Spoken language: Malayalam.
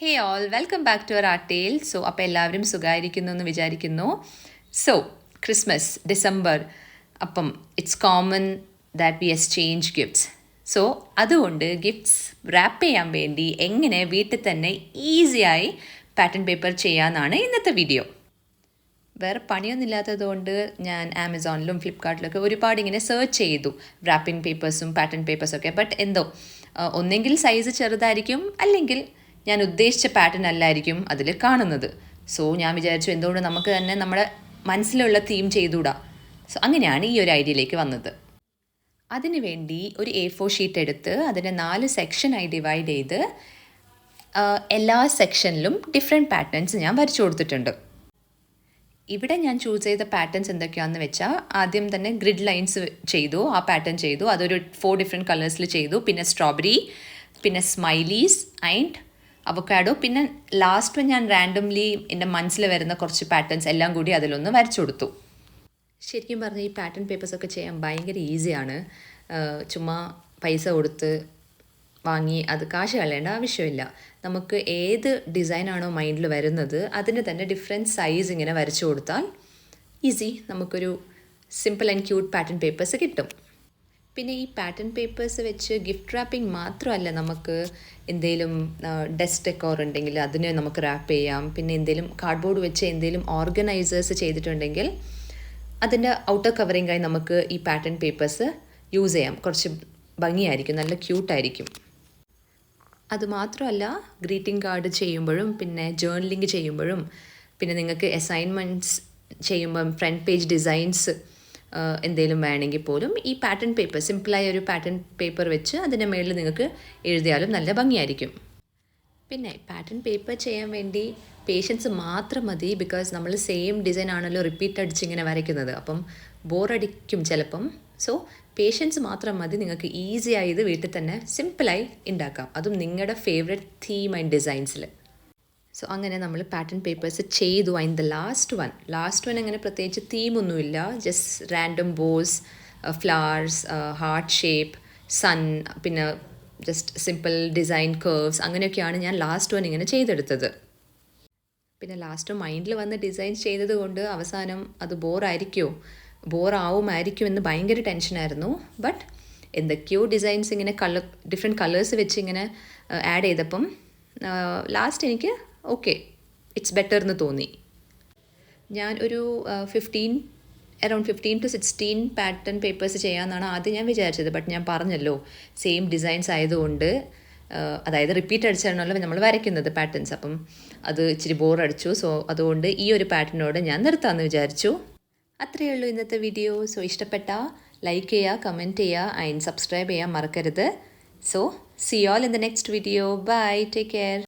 Hey all, welcome back to our art tale. So, അപ്പോൾ എല്ലാവരും സുഖമായിരിക്കുന്നു എന്ന് വിചാരിക്കുന്നു. So, Christmas, December, അപ്പം it's common that we exchange gifts. So അതുകൊണ്ട് ഗിഫ്റ്റ്സ് റാപ്പ് ചെയ്യാൻ വേണ്ടി എങ്ങനെ വീട്ടിൽ തന്നെ ഈസിയായി പാറ്റേൺ പേപ്പർ ചെയ്യാമെന്നാണ് ഇന്നത്തെ വീഡിയോ. വേറെ പണിയൊന്നുമില്ലാത്തതുകൊണ്ട് ഞാൻ ആമസോണിലും ഫ്ലിപ്കാർട്ടിലൊക്കെ ഒരുപാട് ഇങ്ങനെ സെർച്ച് ചെയ്തു റാപ്പിംഗ് പേപ്പേഴ്സും പാറ്റേൺ പേപ്പേഴ്സൊക്കെ. ബട്ട് എന്തോ ഒന്നെങ്കിൽ സൈസ് ചെറുതായിരിക്കും, അല്ലെങ്കിൽ ഞാൻ ഉദ്ദേശിച്ച പാറ്റേൺ അല്ലായിരിക്കും അതിൽ കാണുന്നത്. സോ ഞാൻ വിചാരിച്ചു എന്തുകൊണ്ട് നമുക്ക് തന്നെ നമ്മുടെ മനസ്സിലുള്ള തീം ചെയ്തുകൂടാ. സോ അങ്ങനെയാണ് ഈ ഒരു ഐഡിയയിലേക്ക് വന്നത്. അതിനുവേണ്ടി ഒരു A4 ഷീറ്റ് എടുത്ത് അതിനെ 4 സെക്ഷനായി ഡിവൈഡ് ചെയ്ത് എല്ലാ സെക്ഷനിലും ഡിഫറെൻറ്റ് പാറ്റേൺസ് ഞാൻ വരച്ചു കൊടുത്തിട്ടുണ്ട്. ഇവിടെ ഞാൻ ചൂസ് ചെയ്ത പാറ്റേൺസ് എന്തൊക്കെയാണെന്ന് വെച്ചാൽ, ആദ്യം തന്നെ ഗ്രിഡ് ലൈൻസ് ചെയ്തു, ആ പാറ്റേൺ ചെയ്തു, അതൊരു 4 ഡിഫറെൻറ്റ് കളേഴ്സിൽ ചെയ്തു. പിന്നെ സ്ട്രോബെറി, പിന്നെ സ്മൈലീസ് ആൻഡ് അവക്കാഡോ, പിന്നെ ലാസ്റ്റ് ഞാൻ റാൻഡംലി എൻ്റെ മനസ്സിൽ വരുന്ന കുറച്ച് പാറ്റേൺസ് എല്ലാം കൂടി അതിലൊന്ന് വരച്ചു കൊടുത്തു. ശരിക്കും പറഞ്ഞാൽ ഈ പാറ്റേൺ പേപ്പേഴ്സൊക്കെ ചെയ്യാൻ ഭയങ്കര ഈസിയാണ്. ചുമ്മാ പൈസ കൊടുത്ത് വാങ്ങി അത് കാശ് കളയേണ്ട ആവശ്യമില്ല. നമുക്ക് ഏത് ഡിസൈനാണോ മൈൻഡിൽ വരുന്നത് അതിന് തന്നെ ഡിഫറെൻറ്റ് സൈസ് ഇങ്ങനെ വരച്ചു കൊടുത്താൽ ഈസി നമുക്കൊരു simple and cute pattern papers കിട്ടും. പിന്നെ ഈ പാറ്റേൺ പേപ്പേഴ്സ് വെച്ച് ഗിഫ്റ്റ് റാപ്പിംഗ് മാത്രമല്ല, നമുക്ക് എന്തെങ്കിലും ഡെസ്ക് ഡെക്കോർ ഉണ്ടെങ്കിൽ അതിനെ നമുക്ക് റാപ്പ് ചെയ്യാം. പിന്നെ എന്തെങ്കിലും കാർഡ്ബോർഡ് വെച്ച് എന്തെങ്കിലും ഓർഗനൈസേഴ്സ് ചെയ്തിട്ടുണ്ടെങ്കിൽ അതിൻ്റെ ഔട്ടർ കവറിങ്ങായി നമുക്ക് ഈ പാറ്റേൺ പേപ്പേഴ്സ് യൂസ് ചെയ്യാം. കുറച്ച് ഭംഗിയായിരിക്കും, നല്ല ക്യൂട്ടായിരിക്കും. അതുമാത്രമല്ല, ഗ്രീറ്റിംഗ് കാർഡ് ചെയ്യുമ്പോഴും പിന്നെ ജേർണലിംഗ് ചെയ്യുമ്പോഴും പിന്നെ നിങ്ങൾക്ക് അസൈൻമെൻറ്റ്സ് ചെയ്യുമ്പം ഫ്രണ്ട് പേജ് ഡിസൈൻസ് എന്തെങ്കിലും വേണമെങ്കിൽ പോലും ഈ പാറ്റേൺ പേപ്പർ, സിമ്പിളായ ഒരു പാറ്റേൺ പേപ്പർ വെച്ച് അതിൻ്റെ മേളിൽ നിങ്ങൾക്ക് എഴുതിയാലും നല്ല ഭംഗിയായിരിക്കും. പിന്നെ പാറ്റേൺ പേപ്പർ ചെയ്യാൻ വേണ്ടി പേഷ്യൻസ് മാത്രം മതി. ബിക്കോസ് നമ്മൾ സെയിം ഡിസൈൻ ആണല്ലോ റിപ്പീറ്റ് അടിച്ചിങ്ങനെ വരയ്ക്കുന്നത്, അപ്പം ബോറടിക്കും ചിലപ്പം. സോ പേഷ്യൻസ് മാത്രം മതി, നിങ്ങൾക്ക് ഈസിയായി ഇത് വീട്ടിൽ തന്നെ സിമ്പിളായി ഉണ്ടാക്കാം, അതും നിങ്ങളുടെ ഫേവറേറ്റ് തീം ആൻഡ് ഡിസൈൻസിൽ. സോ അങ്ങനെ നമ്മൾ പാറ്റേൺ പേപ്പേഴ്സ് ചെയ്തു. അതിൻ്റെ ലാസ്റ്റ് വൺ അങ്ങനെ പ്രത്യേകിച്ച് തീമൊന്നുമില്ല, just random bows, flowers, heart shape, sun, പിന്നെ ജസ്റ്റ് സിമ്പിൾ ഡിസൈൻ കർവ്സ്, അങ്ങനെയൊക്കെയാണ് ഞാൻ ലാസ്റ്റ് വൺ ഇങ്ങനെ ചെയ്തെടുത്തത്. പിന്നെ ലാസ്റ്റ് മൈൻഡിൽ വന്ന് ഡിസൈൻ ചെയ്തത് കൊണ്ട് അവസാനം അത് ബോറാവുമായിരിക്കും എന്ന് ഭയങ്കര ടെൻഷനായിരുന്നു. ബട്ട് എന്തൊക്കെയോ ഡിസൈൻസ് ഇങ്ങനെ ഡിഫറെൻറ്റ് കളേഴ്സ് വെച്ച് ഇങ്ങനെ ആഡ് ചെയ്തപ്പം ലാസ്റ്റ് എനിക്ക് ഓക്കെ, ഇറ്റ്സ് ബെറ്റർ എന്ന് തോന്നി. ഞാൻ ഒരു അറൗണ്ട് 15 to 16 പാറ്റേൺ പേപ്പേഴ്സ് ചെയ്യാമെന്നാണ് ആദ്യം ഞാൻ വിചാരിച്ചത്. ബട്ട് ഞാൻ പറഞ്ഞല്ലോ, സെയിം ഡിസൈൻസ് ആയതുകൊണ്ട്, അതായത് റിപ്പീറ്റ് അടിച്ചാണല്ലോ നമ്മൾ വരയ്ക്കുന്നത് പാറ്റേൺസ്, അപ്പം അത് ഇച്ചിരി ബോറടിച്ചു. സോ അതുകൊണ്ട് ഈ ഒരു പാറ്റേണോട് ഞാൻ നിർത്താമെന്ന് വിചാരിച്ചു. അത്രയേ ഉള്ളൂ ഇന്നത്തെ വീഡിയോ. സോ ഇഷ്ടപ്പെട്ടാൽ ലൈക്ക് ചെയ്യുക, കമൻറ്റ് ചെയ്യുക ആൻഡ് സബ്സ്ക്രൈബ് ചെയ്യാൻ മറക്കരുത്. So see you all in the next video. Bye. Take care.